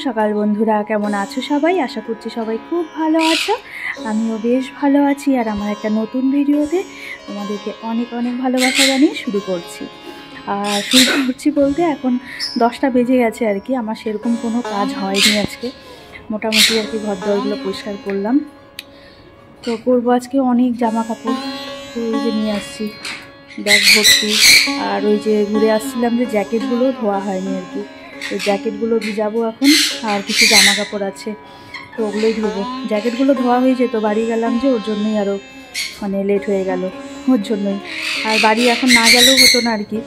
সকাল বন্ধুরা, কেমন আছো সবাই? আশা করছি সবাই খুব ভালো আছো। আমিও বেশ ভালো আছি। আর আমার একটা নতুন ভিডিওতে তোমাদেরকে অনেক অনেক ভালোবাসা জানিয়ে শুরু করছি। আর শুরু করছি বলতে এখন 10টা বেজে গেছে আর কি। আমার সেরকম কোনো কাজ হয়নি আজকে, মোটামুটি আর কি ঘর দরগুলো পরিষ্কার করলাম। তো করবো আজকে অনেক জামা কাপড়, তো ওই যে নিয়ে আসছি ব্যাগ ভর্তি। আর ওই যে ঘুরে আসছিলাম যে জ্যাকেটগুলো ধোয়া হয়নি আর কি, তো জ্যাকেটগুলো ভিজাবো এখন। আর কিছু জামা কাপড় আছে, তো ওগুলোই ধোবো। জ্যাকেটগুলো ধোয়া হয়ে যেত, বাড়ি গেলাম যে ওর জন্যই আরও মানে লেট হয়ে গেল, ওর জন্যই। আর বাড়ি এখন না গেলেও হতো না আর কি,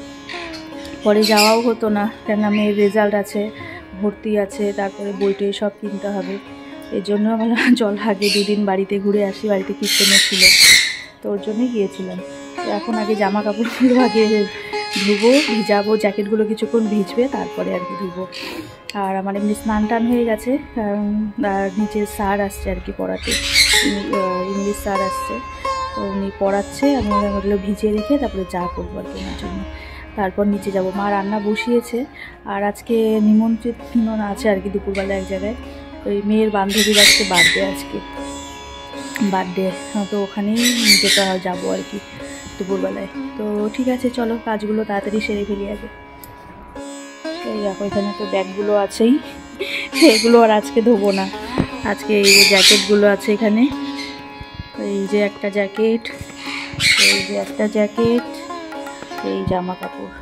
পরে যাওয়াও হতো না, কেন মেয়ের রেজাল্ট আছে, ভর্তি আছে, তারপরে বইটই সব কিনতে হবে। এই জন্য আমার চল আগে দুদিন বাড়িতে ঘুরে আসি, বাড়িতে কীর্তনও ছিল, তো ওর জন্যই গিয়েছিলাম। তো এখন আগে জামা কাপড়গুলো আগে ধুবো, ভিজাবো, জ্যাকেটগুলো কিছুক্ষণ ভিজবে, তারপরে আর কি ধুবো। আর আমার এমনি স্নান টান হয়ে গেছে। আর নিচে স্যার আসছে আর কি পড়াতে, ইংলিশ স্যার আসছে, তো উনি পড়াচ্ছে। আমি ওগুলো ভিজিয়ে রেখে তারপরে চা করবো আর কি ওনার জন্য, তারপর নিচে যাব। মা রান্না বসিয়েছে। আর আজকে নিমন্ত্রণ আছে আর কি দুপুরবেলা এক জায়গায়, ওই মেয়ের বান্ধবীর আজকে বার্থডে, তো ওখানেই যেতে যাবো আর কি দুপুরবেলায়। তো ঠিক আছে, চলো কাজগুলো তাড়াতাড়ি সেরে ফেলি আগে। এই দেখো এখানে তো ব্যাগগুলো আছেই, এগুলো আর আজকে ধোবো না। আজকে এই যে জ্যাকেটগুলো আছে এখানে, এই যে একটা জ্যাকেট, এই যে একটা জ্যাকেট, এই জামা কাপড়।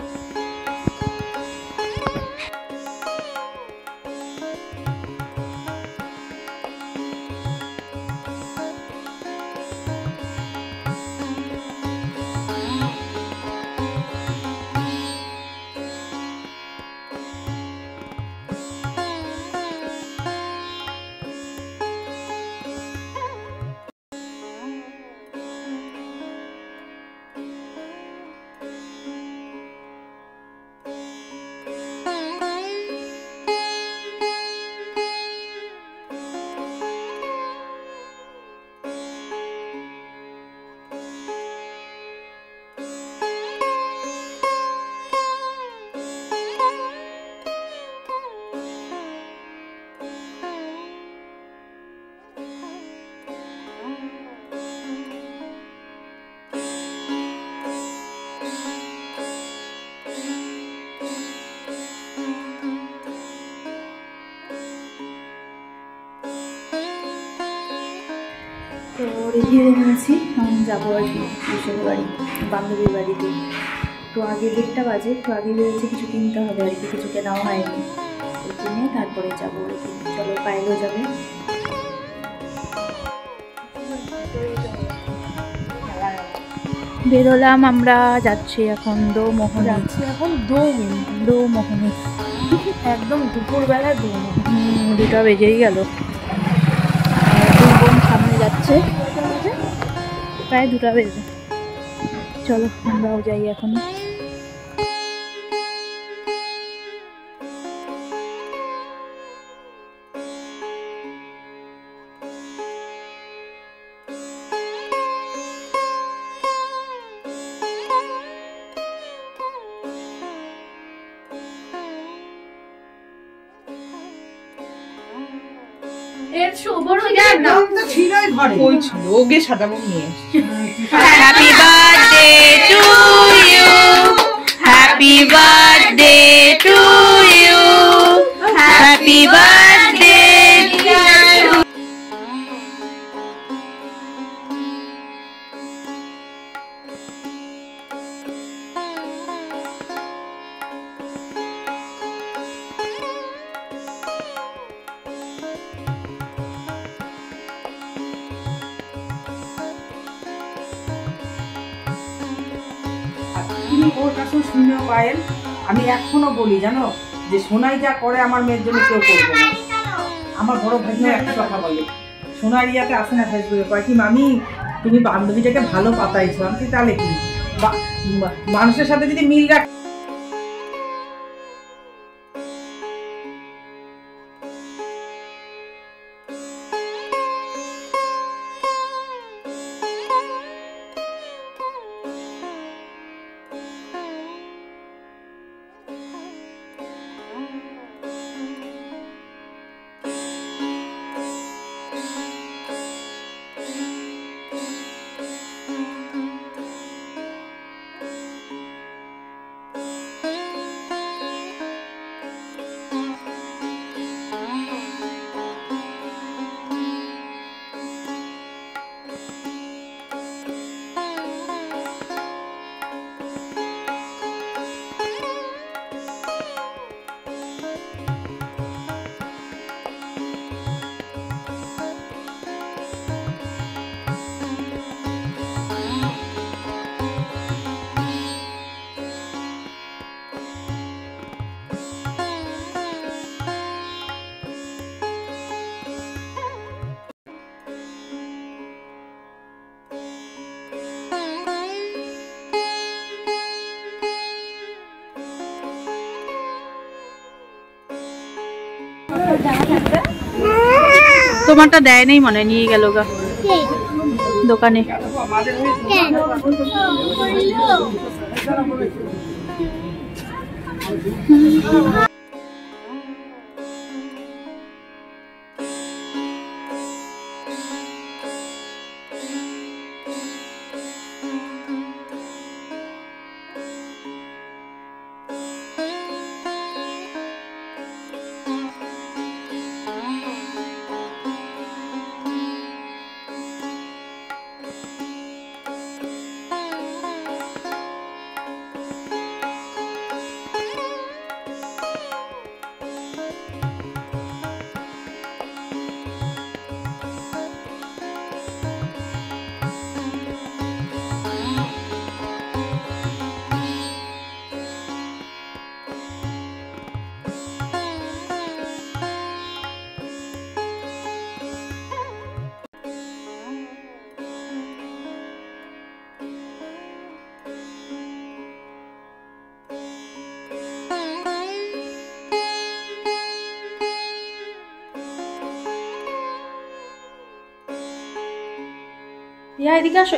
তো রেডি হয়ে নিয়েছি, আমি যাবো আর কি টিউশনের বাড়ি, বান্ধবীর বাড়িতে। তো আগে 1টা বাজে, তো আগে বেরিয়েছে, কিছু কিনতে হবে আর কি, কিছু কেনাও হয়নি, তো কিনে তারপরে যাবো আর কি। চলো, পায়েলও যাবে। বেরোলাম আমরা, যাচ্ছি এখন দোমোহনী, দোমোহনী একদম দুপুরবেলা দোমোহনী। 2টা বেজেই গেল। দুই বোন সামনে যাচ্ছে, প্রায় 2টা বেজে। চলো আমরাও যাই এখন। Happy birthday to you. Happy birthday to you. Happy birthday dear. ওর কাছেও শুনেও পায়েল, আমি এখনো বলি জানো, যে সোনাই যা করে আমার মেয়ের জন্য কেউ করবে না। আমার বড় ভাইও একটা কথা বলে, সোনার ইয়াতে আসে না ফেসবুকে, কয় কি মামি তুমি বান্ধবীটাকে ভালো পাতাইছো। আমি তাহলে কি, মানুষের সাথে যদি মিল রাখ। তোমারটা দেয় নেই মনে হয়, নিয়ে গেল গা দোকানে।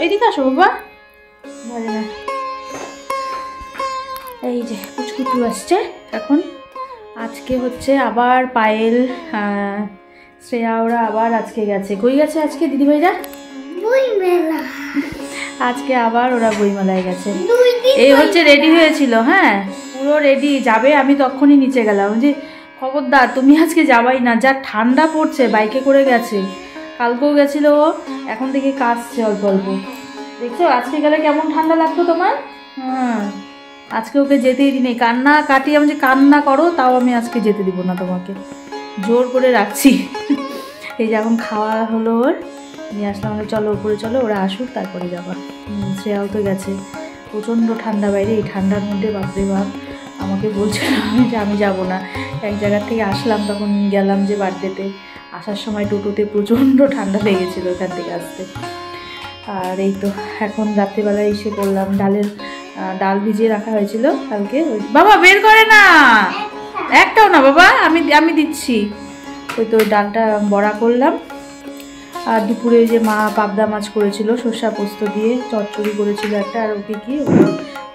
এদিকে আসো বাবা। এই যে কুচকুচু আসছে এখন। আজকে হচ্ছে আবার পায়েল শ্রেয়া ওরা আবার আজকে গেছে। কই গেছে আজকে দিদিভাইরা? বইমেলা। আজকে আবার ওরা বইমেলায় গেছে। এই হচ্ছে রেডি হয়েছিল, হ্যাঁ পুরো রেডি যাবে। আমি তখনই নিচে গেলাম যে খবরদার তুমি আজকে যাবাই না, যা ঠান্ডা পড়ছে। বাইকে করে গেছে, কালকেও গেছিল ও, এখন থেকে কাশছে অল্প অল্প। দেখছো আজকে গেলে কেমন ঠান্ডা লাগতো তোমার? হ্যাঁ আজকে ওকে যেতেই দিই। কান্না কাটিয়ে আমি যে কান্না করো তাও আমি আজকে যেতে দিব না তোমাকে, জোর করে রাখছি। এই যে এখন খাওয়া হলো ওর, নিয়ে আসলাম। চলো উপরে চলো, ওরা আসুক তারপরে যাবা। শ্রেয়াও তো গেছে। প্রচণ্ড ঠান্ডা বাইরে, এই ঠান্ডার মধ্যে বাপরে বাপ আমাকে বলছিলাম যে আমি যাব না। এক জায়গার থেকে আসলাম, তখন গেলাম যে বার্থডেতে। আসার সময় টোটোতে প্রচণ্ড ঠান্ডা লেগেছিল ওখান থেকে আসতে। আর এই তো এখন রাত্রিবেলায় এসে করলাম ডাল ভিজিয়ে রাখা হয়েছিল কালকে। বাবা বের করে না, একটাও না বাবা, আমি দিচ্ছি। ওই তো ডালটা বড়া করলাম। আর দুপুরে যে মা পাবদা মাছ করেছিল সর্ষা পোস্ত দিয়ে, চচ্চড়ি করেছিল একটা। আর ওকে কি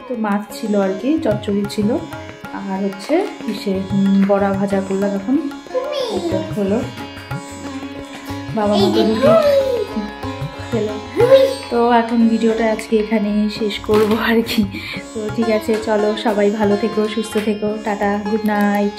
তো মাছ ছিল আর কি, চচ্চড়ি ছিল। আর হচ্ছে বড়া ভাজা করলাম এখন হলো। বাবা মতো রুটি খেলো। তো এখন ভিডিওটা আজকে এখানেই শেষ করবো আর কি। তো ঠিক আছে চলো, সবাই ভালো থেকো, সুস্থ থেকো, টাটা, গুড নাইট।